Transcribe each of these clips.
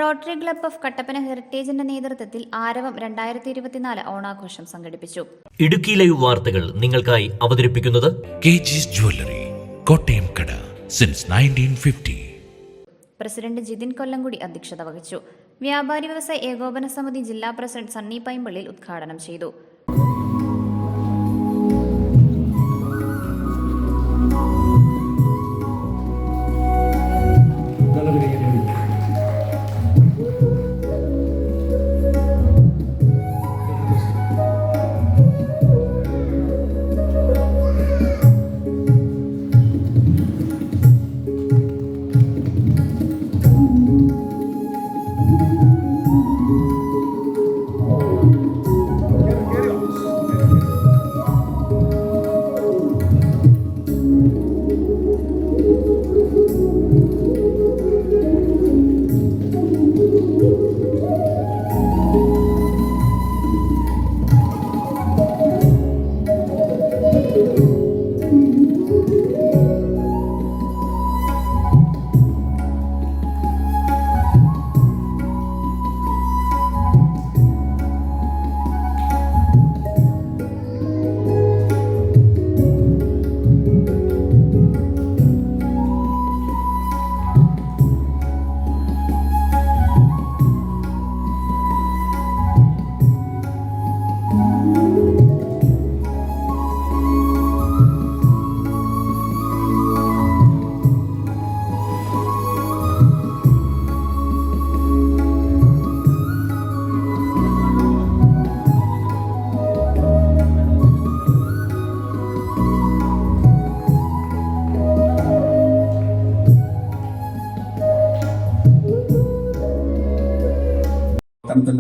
Rotary club of Kattappana ഹെറിറ്റേജിന്റെ നേതൃത്വത്തിൽ ആരവം 2024 ഓണാഘോഷം സംഘടിപ്പിച്ചു. ഇടുക്കി ലൈവ് വാർത്തകൾ നിങ്ങൾക്കായി അവതരിപ്പിക്കുന്നത് KG's ജ്വല്ലറി, കോട്ടയം കട സിൻസ് 1950. പ്രസിഡന്റ് ജിതിൻ കൊല്ലംകുടി അധ്യക്ഷത വഹിച്ചു. വ്യാപാരി വ്യവസായ ഏകോപന സമിതി ജില്ലാ പ്രസിഡന്റ് സണ്ണി പൈമ്പള്ളിൽ ഉദ്ഘാടനം ചെയ്തു.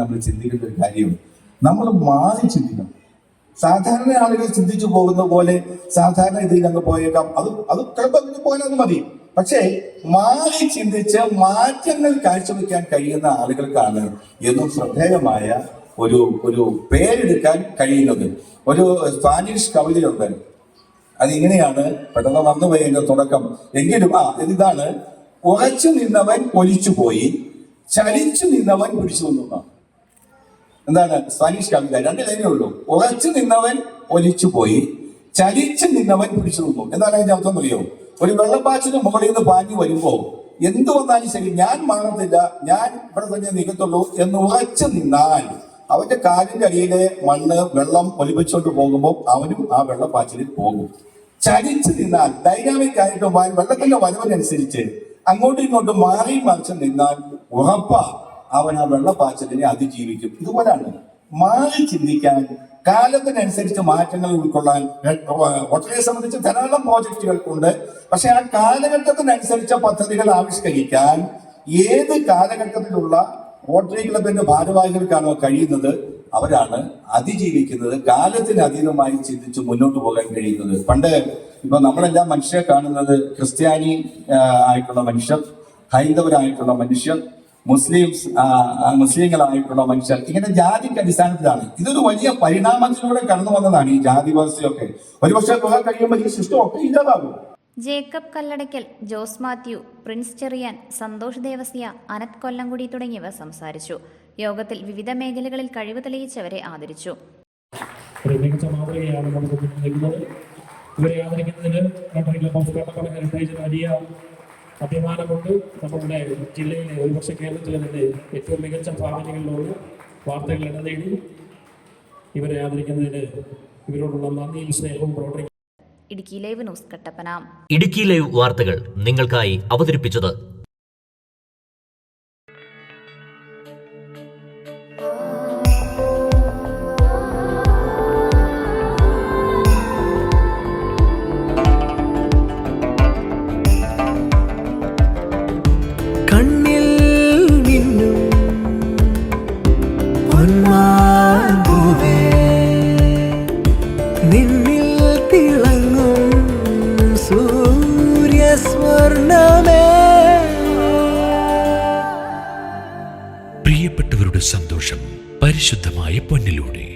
നമ്മൾ ചിന്തിക്കേണ്ട ഒരു കാര്യം, നമ്മൾ മാറി ചിന്തിക്കണം. സാധാരണ ആളുകൾ ചിന്തിച്ചു പോകുന്ന പോലെ സാധാരണ ഇതിൽ അങ്ങ് പോയേക്കാം, അത് ചിലപ്പോൾ പോയാൽ മതി. പക്ഷേ മാറി ചിന്തിച്ച് മാറ്റങ്ങൾ കാഴ്ചവെക്കാൻ കഴിയുന്ന ആളുകൾക്കാണ് എന്നും ശ്രദ്ധേയമായ ഒരു പേരെടുക്കാൻ കഴിയുന്നത്. ഒരു സ്പാനിഷ് കവിതയുണ്ട്, അതിങ്ങനെയാണ്, പെട്ടെന്ന് വന്നുപോയി അതിന്റെ തുടക്കം. എങ്കിലും ഇതാണ്: ഉറച്ചു നിന്നവൻ ഒലിച്ചു പോയി, ചലിച്ചു നിന്നവൻ പിടിച്ചു നിന്നു. എന്താണ് സ്പാനിഷ് കവിത? 2 ലൈനേ ഉള്ളൂ. ഉറച്ചു നിന്നവൻ ഒലിച്ചു പോയി, ചലിച്ചു നിന്നവൻ പിടിച്ചു നിന്നു. എന്താണ് അതിന്റെ അർത്ഥം അറിയോ? ഒരു വെള്ളപ്പാച്ചിന് മുകളിൽ നിന്ന് പാഞ്ഞു വരുമ്പോ എന്ത് വന്നാലും ശരി, ഞാൻ മാറത്തില്ല, ഞാൻ ഇവിടെ തന്നെ നിൽക്കത്തുള്ളൂ എന്ന് ഉറച്ചു നിന്നാൽ അവന്റെ കാലിന്റെ അടിയിലെ മണ്ണ് വെള്ളം ഒലിപ്പിച്ചോണ്ട് പോകുമ്പോൾ അവനും ആ വെള്ളപ്പാച്ചിലിൽ പോകും. ചലിച്ചു നിന്നാൽ ഡൈനാമിക് ആയിട്ട് വെള്ളത്തിന്റെ വരവിനനുസരിച്ച് അങ്ങോട്ടും ഇങ്ങോട്ടും മാറി മറിച്ച് നിന്നാൽ ഉറപ്പാ അവൻ ആ വെള്ളപ്പാച്ചിലിനെ അതിജീവിക്കും. ഇതുപോലാണ് മാറി ചിന്തിക്കാൻ, കാലത്തിനനുസരിച്ച് മാറ്റങ്ങൾ ഉൾക്കൊള്ളാൻ. റോട്ടറിയെ സംബന്ധിച്ച് ധാരാളം പ്രോജക്റ്റുകൾ ഉണ്ട്. പക്ഷെ ആ കാലഘട്ടത്തിനനുസരിച്ച പദ്ധതികൾ ആവിഷ്കരിക്കാൻ ഏത് കാലഘട്ടത്തിലുള്ള റോട്ടറി ക്ലബിന്റെ ഭാരവാഹികൾക്കാണോ കഴിയുന്നത്, അവരാണ് അതിജീവിക്കുന്നത്, കാലത്തിന് അതീതമായി ചിന്തിച്ച് മുന്നോട്ട് പോകാൻ കഴിയുന്നത്. പണ്ട് ഇപ്പൊ നമ്മളെല്ലാം മനുഷ്യരെ കാണുന്നത് ക്രിസ്ത്യാനി ആയിട്ടുള്ള മനുഷ്യർ, ഹൈന്ദവരായിട്ടുള്ള മനുഷ്യർ, മുസ്ലിങ്ങളായിട്ടുള്ള മനുഷ്യർ, ഇങ്ങനെ ജാതിക്ക് അടിസ്ഥാനത്തിലാണ്. ഇതൊരു വലിയ പരിണാമത്തിലൂടെ കടന്നു വന്നതാണ് ഈ ജാതി വ്യവസ്ഥയൊക്കെ. ഒരുപക്ഷെ കുറെ കഴിയുമ്പോൾ ഈ സിസ്റ്റമൊക്കെ ഇല്ലാതാകും. ജേക്കബ് കല്ലടയ്ക്കൽ, ജോസ് മാത്യു, പ്രിൻസ് ചെറിയാൻ, സന്തോഷ് ദേവസ്യ, അനത് കൊല്ലംകുടി തുടങ്ങിയവർ സംസാരിച്ചു. യോഗത്തിൽ വിവിധ മേഖലകളിൽ കഴിവ് തെളിയിച്ചവരെ ആദരിച്ചു. ഒരു മികച്ച മാതൃകയാണ് നമുക്ക് നൽകുന്നത്. ഇവരെ ആദരിക്കുന്നതിന് റോട്ടറി ക്ലബ്ബ് ഓഫ് കട്ടപ്പന ഹെറിറ്റേജിന് വലിയ അഭിമാനമുണ്ട്. നമ്മളുടെ ജില്ലയിലെ, ഒരുപക്ഷെ കേരളത്തിലെ തന്നെ ഏറ്റവും മികച്ച ഫാമിലികളിലൊന്ന് വാർത്തകൾ ഇടനേടി ഇവരെ ആദരിക്കുന്നതിന് ഇവരോടുള്ള നന്ദിയും സ്നേഹവും rotary. Idukki live news Kattappana. Idukki live വാർത്തകൾ നിങ്ങൾക്കായി അവതരിപ്പിച്ചത് കണ്ണിൽ മിന്നും പൊന്മാൻപൂവേ, നിന്നിൽ തിളങ്ങും സൂര്യസ്വർണ്ണമേ. പ്രിയപ്പെട്ടവരുടെ സന്തോഷം പരിശുദ്ധമായ പൊന്നിലൂടെ.